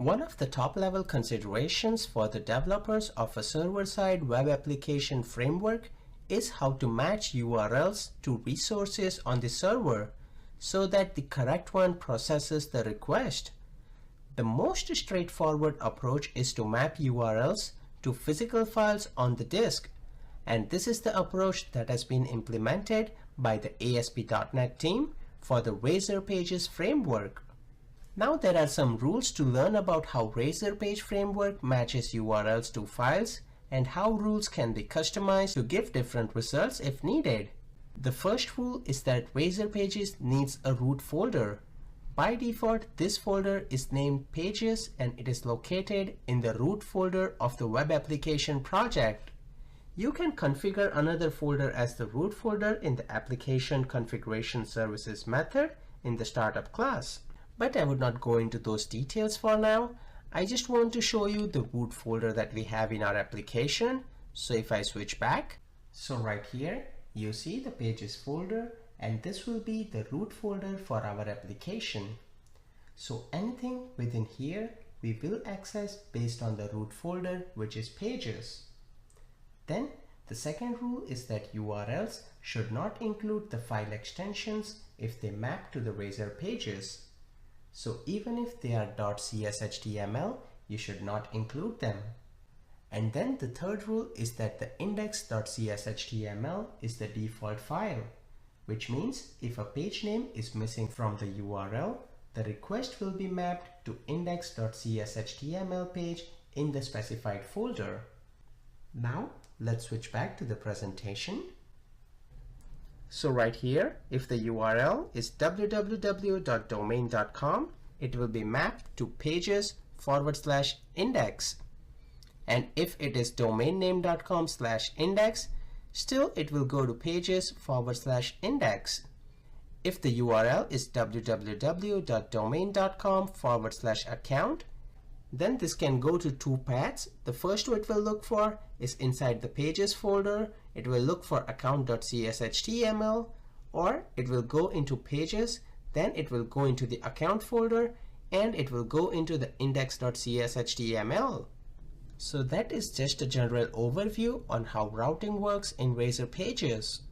One of the top-level considerations for the developers of a server-side web application framework is how to match URLs to resources on the server so that the correct one processes the request. The most straightforward approach is to map URLs to physical files on the disk, and this is the approach that has been implemented by the ASP.NET team for the Razor Pages framework. Now there are some rules to learn about how Razor Page framework matches URLs to files and how rules can be customized to give different results if needed. The first rule is that Razor Pages needs a root folder. By default, this folder is named Pages and it is located in the root folder of the web application project. You can configure another folder as the root folder in the application configuration services method in the startup class. But I would not go into those details for now. I just want to show you the root folder that we have in our application. So if I switch back, so right here, you see the Pages folder, and this will be the root folder for our application. So anything within here, we will access based on the root folder, which is Pages. Then the second rule is that URLs should not include the file extensions if they map to the Razor Pages. So even if they are .cshtml, you should not include them. And then the third rule is that the index.cshtml is the default file, which means if a page name is missing from the URL, the request will be mapped to index.cshtml page in the specified folder. Now let's switch back to the presentation. So right here, if the URL is www.domain.com, it will be mapped to pages/index. And if it is domainname.com/index, still it will go to pages/index. If the URL is www.domain.com/account, then this can go to two paths. The first one it will look for is inside the Pages folder. It will look for account.cshtml, or it will go into Pages, then it will go into the account folder, and it will go into the index.cshtml. So that is just a general overview on how routing works in Razor Pages.